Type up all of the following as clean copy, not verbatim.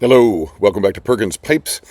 Hello, welcome back to Perkins Pipes.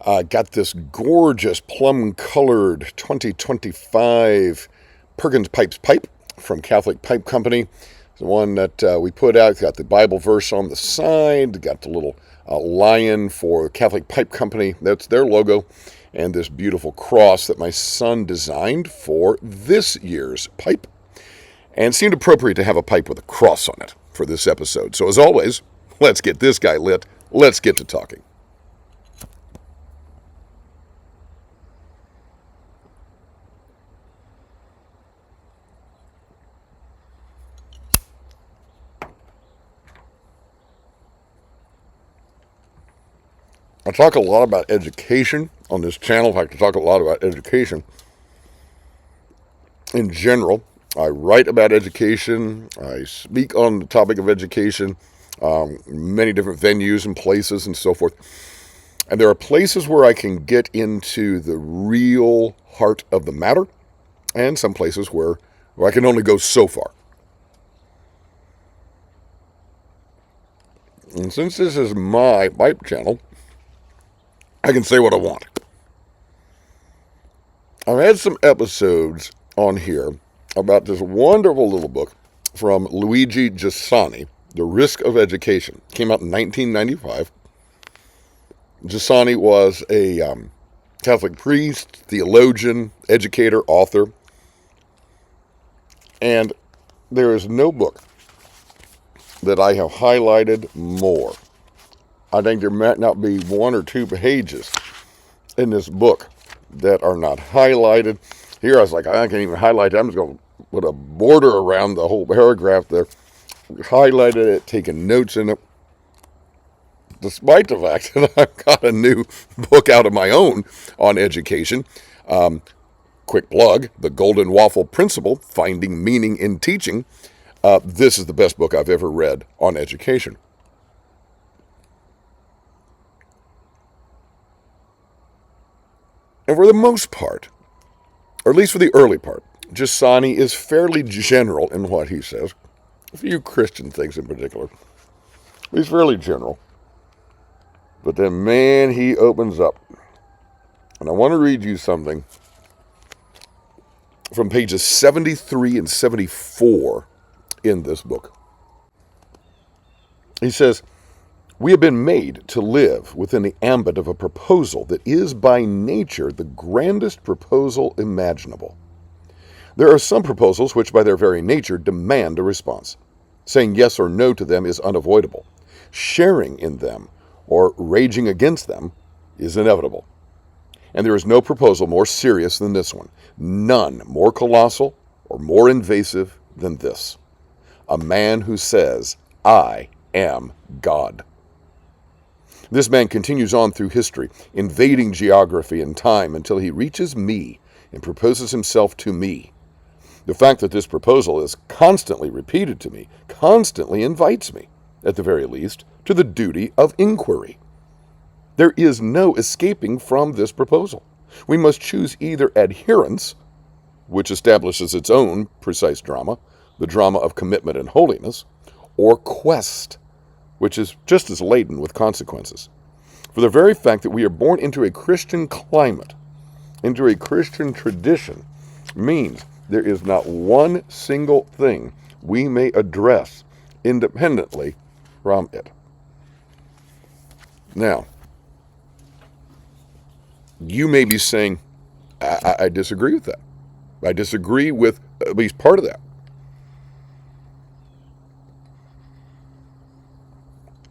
Got this gorgeous plum-colored 2025 Perkins Pipes pipe from Catholic Pipe Company. It's the one that we put out. It's got the Bible verse on the side. Got the little lion for Catholic Pipe Company. That's their logo. And this beautiful cross that my son designed for this year's pipe. And it seemed appropriate to have a pipe with a cross on it for this episode. So as always, let's get this guy lit. Let's get to talking. I talk a lot about education on this channel. In fact, I talk a lot about education in general. I write about education. I speak on the topic of education, many different venues and places and so forth. And there are places where I can get into the real heart of the matter, and some places where I can only go so far. And since this is my pipe channel, I can say what I want. I've had some episodes on here about this wonderful little book from Luigi Giussani, The Risk of Education. It came out in 1995. Giussani was a Catholic priest, theologian, educator, author. And there is no book that I have highlighted more. I think there might not be one or two pages in this book that are not highlighted. Here I was like, I can't even highlight it. I'm just going to put a border around the whole paragraph there. Highlighted it, taken notes in it. Despite the fact that I've got a new book out of my own on education. Quick plug, The Golden Waffle Principle, Finding Meaning in Teaching. This is the best book I've ever read on education. And for the most part, or at least for the early part, Giussani is fairly general in what he says. A few Christian things in particular. He's fairly general. But then, man, he opens up. And I want to read you something from pages 73 and 74 in this book. He says, "We have been made to live within the ambit of a proposal that is by nature the grandest proposal imaginable. There are some proposals which by their very nature demand a response. Saying yes or no to them is unavoidable. Sharing in them or raging against them is inevitable. And there is no proposal more serious than this one, none more colossal or more invasive than this. A man who says, 'I am God.' This man continues on through history, invading geography and time until he reaches me and proposes himself to me. The fact that this proposal is constantly repeated to me constantly invites me, at the very least, to the duty of inquiry. There is no escaping from this proposal. We must choose either adherence, which establishes its own precise drama, the drama of commitment and holiness, or quest, which is just as laden with consequences. For the very fact that we are born into a Christian climate, into a Christian tradition, means there is not one single thing we may address independently from it." Now, you may be saying, I disagree with that. I disagree with at least part of that.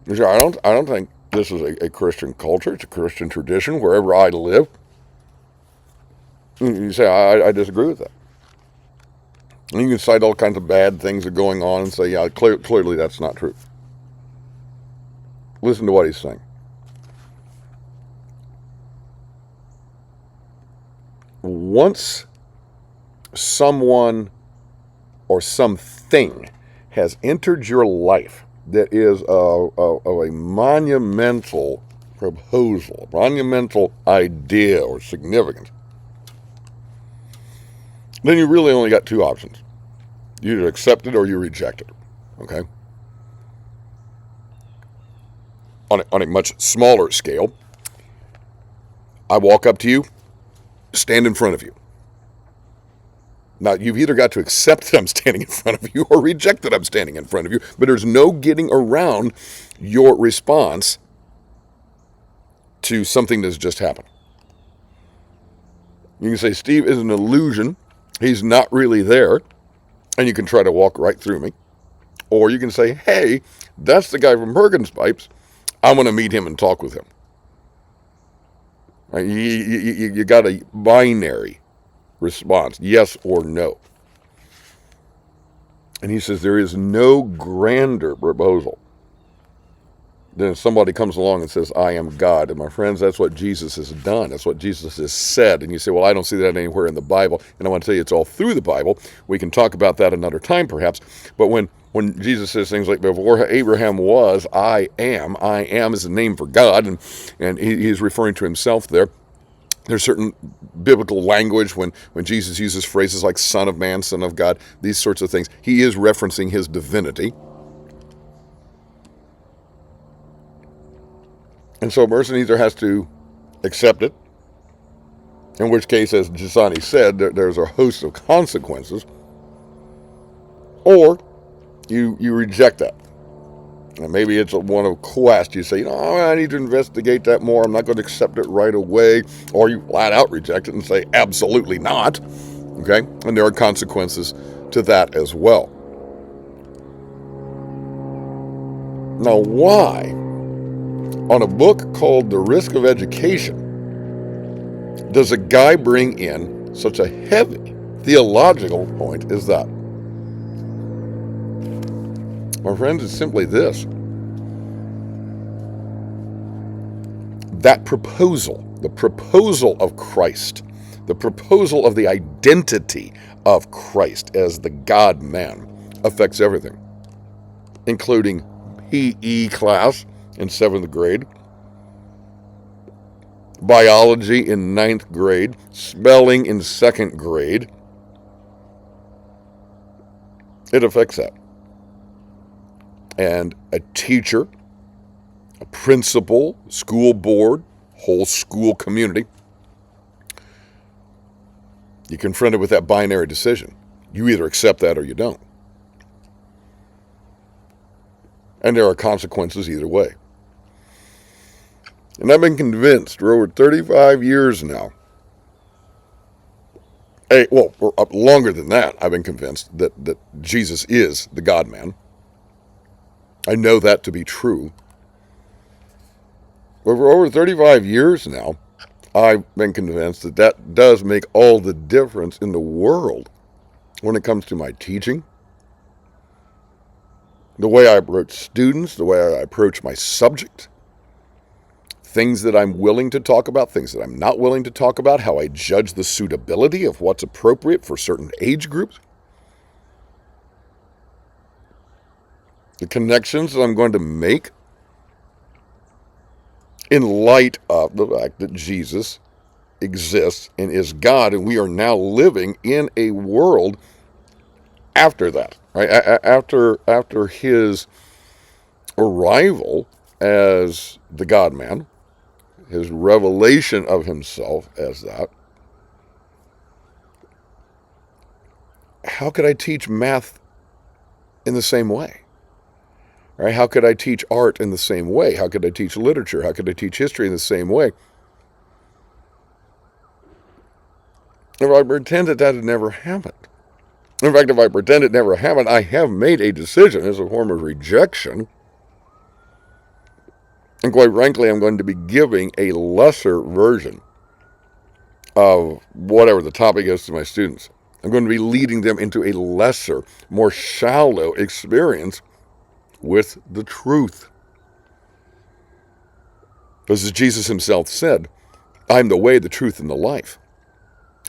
I don't think this is a Christian culture. It's a Christian tradition wherever I live. You say, I disagree with that. And you can cite all kinds of bad things that are going on and say, yeah, clearly that's not true. Listen to what he's saying. Once someone or something has entered your life that is of a monumental proposal, a monumental idea or significance, then you really only got two options. You either accept it or you reject it. Okay? on a much smaller scale, I walk up to you, stand in front of you. Now, you've either got to accept that I'm standing in front of you or reject that I'm standing in front of you, but there's no getting around your response to something that's just happened. You can say, Steve is an illusion. He's not really there. And you can try to walk right through me. Or you can say, hey, that's the guy from Perkins Pipes. I want to meet him and talk with him. Right? You got a binary response, yes or no. And he says there is no grander proposal than if somebody comes along and says, I am God. And my friends, that's what Jesus has done. That's what Jesus has said. And you say, well, I don't see that anywhere in the Bible. And I want to tell you it's all through the Bible. We can talk about that another time perhaps. But when Jesus says things like, before Abraham was, I am is a name for God. And he's referring to himself there. There's certain biblical language when Jesus uses phrases like Son of Man, Son of God, these sorts of things. He is referencing his divinity. And so a person either has to accept it, in which case, as Gisani said, there's a host of consequences, or you reject that. And maybe it's one of quest. You say, I need to investigate that more. I'm not going to accept it right away. Or you flat out reject it and say, absolutely not. Okay? And there are consequences to that as well. Now, why, on a book called The Risk of Education, does a guy bring in such a heavy theological point as that? My friends, it's simply this. That proposal, the proposal of Christ, the proposal of the identity of Christ as the God-man affects everything, including PE class in 7th grade, biology in 9th grade, spelling in 2nd grade. It affects that. And a teacher, a principal, school board, whole school community, you're confronted with that binary decision. You either accept that or you don't. And there are consequences either way. And I've been convinced for over 35 years now, longer than that, I've been convinced that Jesus is the God-man. I know that to be true. But for over 35 years now, I've been convinced that that does make all the difference in the world when it comes to my teaching, the way I approach students, the way I approach my subject, things that I'm willing to talk about, things that I'm not willing to talk about, how I judge the suitability of what's appropriate for certain age groups, the connections that I'm going to make in light of the fact that Jesus exists and is God, and we are now living in a world after that, right? After his arrival as the God-man, his revelation of himself as that. How could I teach math in the same way? Right? How could I teach art in the same way? How could I teach literature? How could I teach history in the same way? If I pretend that had never happened. In fact, if I pretend it never happened, I have made a decision as a form of rejection. And quite frankly, I'm going to be giving a lesser version of whatever the topic is to my students. I'm going to be leading them into a lesser, more shallow experience with the truth. Because as Jesus himself said, I'm the way, the truth, and the life.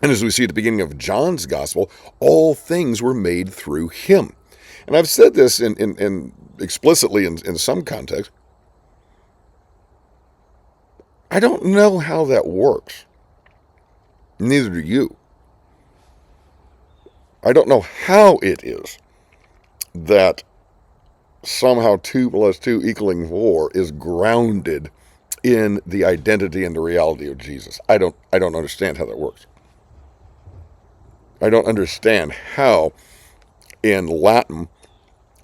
And as we see at the beginning of John's gospel, all things were made through him. And I've said this in explicitly in some context. I don't know how that works. Neither do you. I don't know how it is that somehow 2 plus 2 equaling 4 is grounded in the identity and the reality of Jesus. I don't understand how that works. I don't understand how in Latin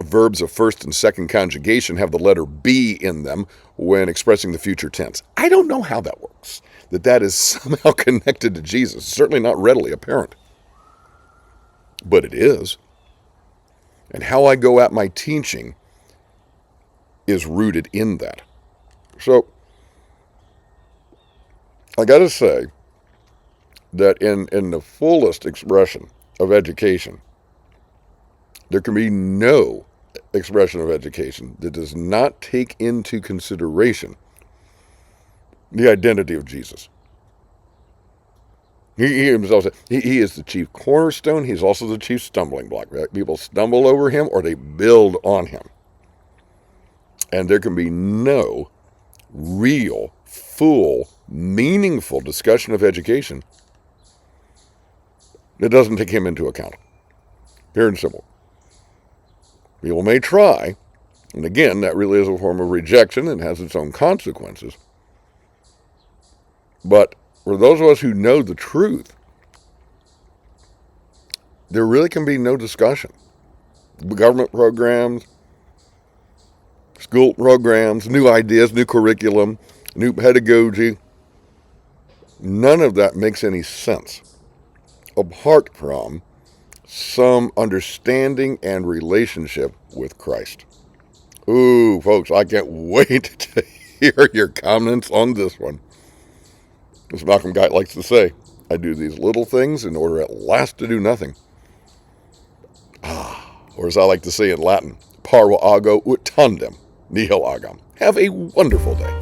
verbs of first and second conjugation have the letter be in them when expressing the future tense. I don't know how that works. That is somehow connected to Jesus. Certainly not readily apparent. But it is. And how I go at my teaching is rooted in that. So, I got to say that in the fullest expression of education, there can be no expression of education that does not take into consideration the identity of Jesus. He himself said, he is the chief cornerstone. He's also the chief stumbling block. Right? People stumble over him or they build on him. And there can be no real, full, meaningful discussion of education that doesn't take him into account. Pure and simple. People may try, and again, that really is a form of rejection and has its own consequences. But for those of us who know the truth, there really can be no discussion. Government programs, school programs, new ideas, new curriculum, new pedagogy, none of that makes any sense apart from some understanding and relationship with Christ. Ooh, folks, I can't wait to hear your comments on this one. As Malcolm Guite likes to say, I do these little things in order at last to do nothing. Or as I like to say in Latin, Parva ago ut tandem, nihil agam. Have a wonderful day.